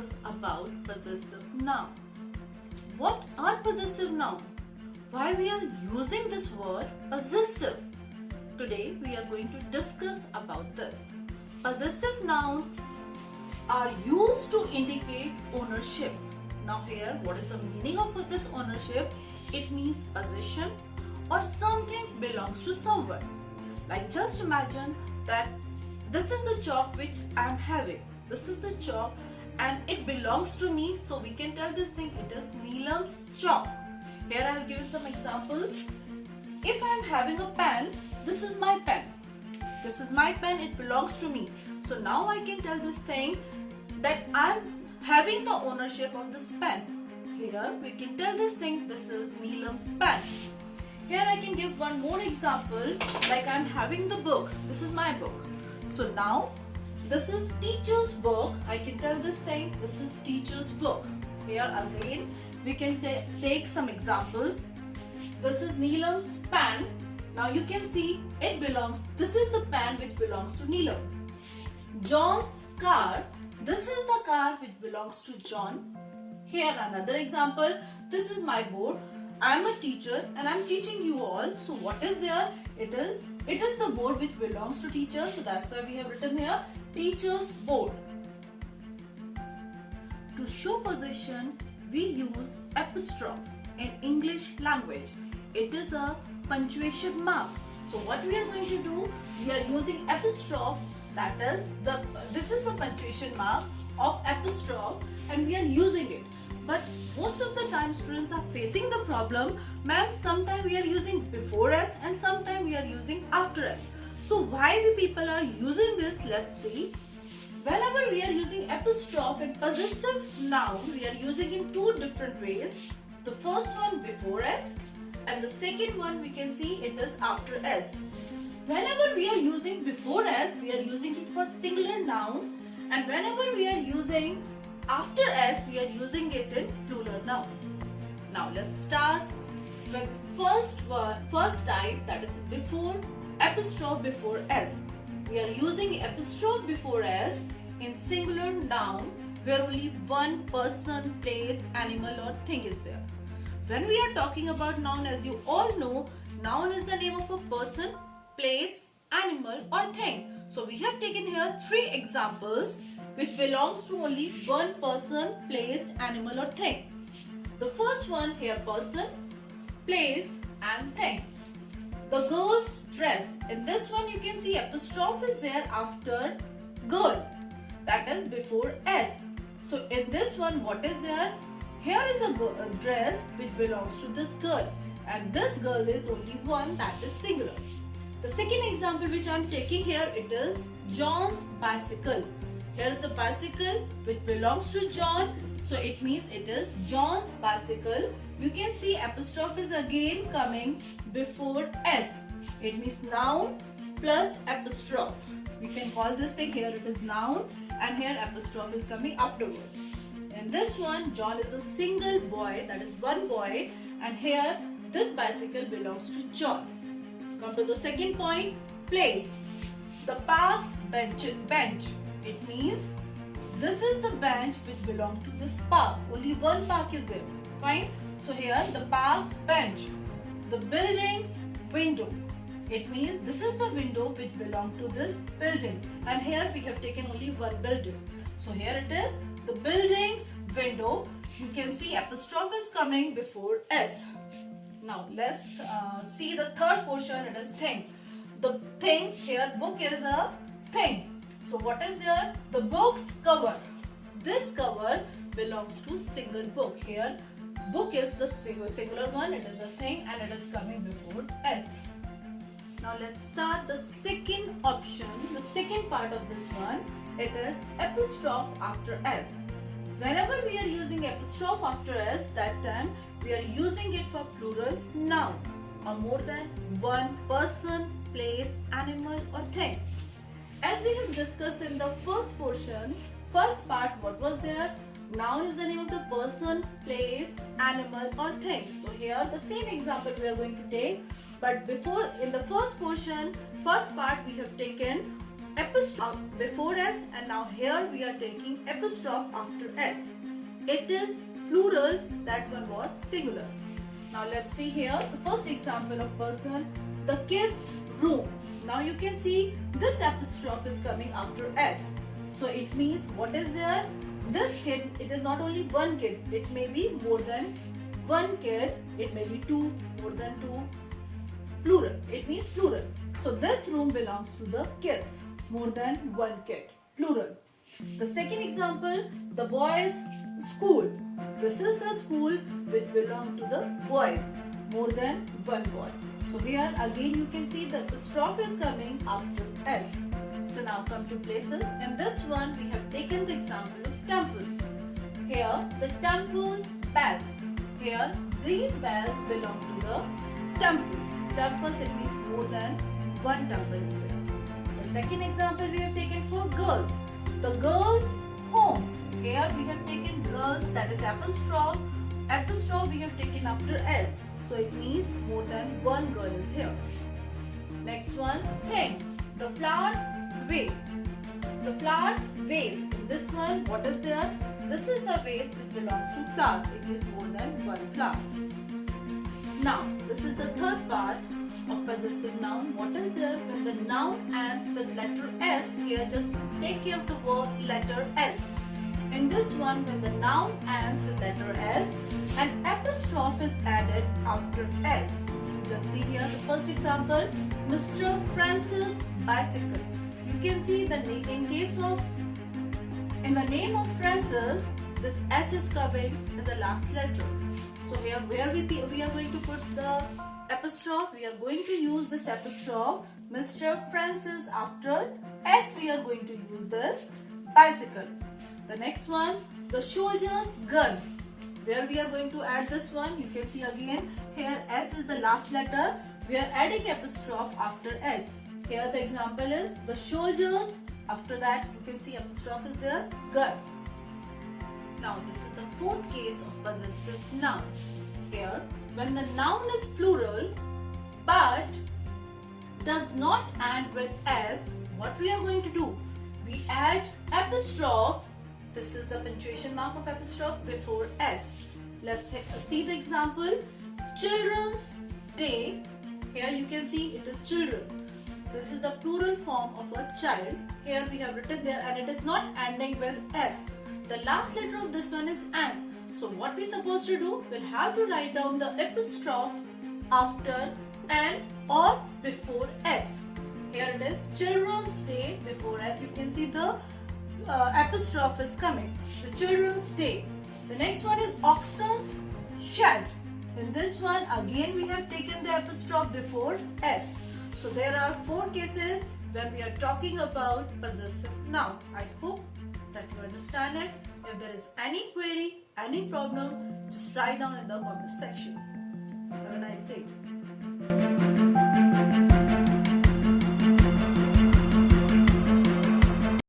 discuss about possessive noun. What are possessive nouns? Why we are using this word possessive? Today we are going to discuss about this. Possessive nouns are used to indicate ownership. Now here, what is the meaning of this ownership? It means possession or something belongs to someone. Like just imagine that this is the chalk which I am having. This is the chalk and it belongs to me, so we can tell this thing it is Neelam's chalk. Here I have given some examples. If I am having a pen, this is my pen. This is my pen, it belongs to me. So now I can tell this thing that I am having the ownership of this pen. Here we can tell this thing this is Neelam's pen. Here I can give one more example, like I am having the book. This is my book. So now this is teacher's book. I can tell this thing this is teacher's book. Here again we can take some examples. This is Neelam's pen. Now you can see it belongs, this is the pen which belongs to Neelam. John's car. This is the car which belongs to John. Here another example. This is my board. I am a teacher and I am teaching you all. So what is there? It is the board which belongs to teacher. So that's why we have written here teacher's board. To show possession, we use apostrophe in English language. It is a punctuation mark. So what we are going to do? We are using apostrophe. That is this is the punctuation mark of apostrophe and we are using it. But most of the time students are facing the problem, ma'am, sometimes we are using before s and sometimes we are using after s. So why we people are using this? Let's see. Whenever we are using apostrophe and possessive noun, we are using in two different ways. The first one before s and the second one we can see it is after s. Whenever we are using before s, we are using it for singular noun, and whenever we are using after s, we are using it in plural noun. Now let's start with first type, that is before apostrophe before s. We are using apostrophe before s in singular noun where only one person, place, animal or thing is there. When we are talking about noun, as you all know, noun is the name of a person, place, animal or thing. So we have taken here three examples which belongs to only one person, place, animal or thing. The first one here person, place and thing. The girl's dress. In this one you can see apostrophe is there after girl. That is before s. So in this one what is there? Here is a dress which belongs to this girl. And this girl is only one, that is singular. The second example which I am taking here, it is John's bicycle. Here is a bicycle which belongs to John. So it means it is John's bicycle. You can see apostrophe is again coming before s. It means noun plus apostrophe. We can call this thing here it is noun and here apostrophe is coming afterwards. In this one, John is a single boy, that is one boy, and here this bicycle belongs to John. Come to the second point, place. The park's bench. It means this is the bench which belongs to this park. Only one park is there. Fine. So here the park's bench. The building's window. It means this is the window which belongs to this building. And here we have taken only one building. So here it is the building's window. You can see apostrophe is coming before s. Now let's see the third portion, it is thing. The thing here, book is a thing. So what is there? The book's cover. This cover belongs to single book. Here book is the singular one, it is a thing and it is coming before s. Now let's start the second option, the second part of this one. It is apostrophe after s. Whenever we are using apostrophe after s, that time we are using it for plural noun or more than one person, place, animal or thing. As we have discussed in the first portion, first part, what was there? Noun is the name of the person, place, animal or thing. So here the same example we are going to take, but before in the first portion, first part we have taken apostrophe before S, and now here we are taking apostrophe after S. It is plural, that one was singular. Now let's see here the first example of person, the kids' room. Now you can see this apostrophe is coming after S. So it means what is there? This kid, it is not only one kid, it may be more than one kid, it may be two, more than two, plural, it means plural. So this room belongs to the kids, more than one kid, plural. The second example, the boys' school. This is the school which belongs to the boys, more than one boy. So here again you can see the apostrophe is coming after S. So now come to places. In this one we have taken the example of temple. Here the temple's bells. Here these bells belong to the temples. Temples, it means more than one temple is there. The second example we have taken for girls. The girls' home. Here we have taken girls, that is apostrophe. Apostrophe we have taken after S. So it means more than one girl is here. Next one, thing. The flowers vase. The flowers vase. In this one, what is there? This is the vase which belongs to flowers. It means more than one flower. Now, this is the third part of possessive noun. What is there? When the noun ends with letter S, here just take care of the word letter S. In this one, when the noun ends with letter S, an apostrophe is added after S. Just see here the first example, Mr. Francis bicycle. You can see the in case of, in the name of Francis, this S is coming as a last letter. So here where we are going to put the apostrophe, we are going to use this apostrophe, Mr. Francis, after S we are going to use this bicycle. The next one, the soldier's gun. Where we are going to add this one, you can see again, here S is the last letter. We are adding apostrophe after S. Here the example is the soldiers. After that you can see apostrophe is there, gun. Now this is the fourth case of possessive noun. Here, when the noun is plural but does not end with S, what we are going to do? We add apostrophe. This is the punctuation mark of apostrophe before S. Let's see the example. Children's day. Here you can see it is children. This is the plural form of a child. Here we have written there and it is not ending with S. The last letter of this one is N. So what we supposed to do? We'll have to write down the apostrophe after N or before S. Here it is Children's Day before S. You can see the apostrophe is coming. The Children's Day. The next one is Oxen's Shed. In this one again we have taken the apostrophe before S. So there are four cases when we are talking about possessive noun. I hope that you understand it. If there is any query, any problem, just write down in the comment section. Have a nice day.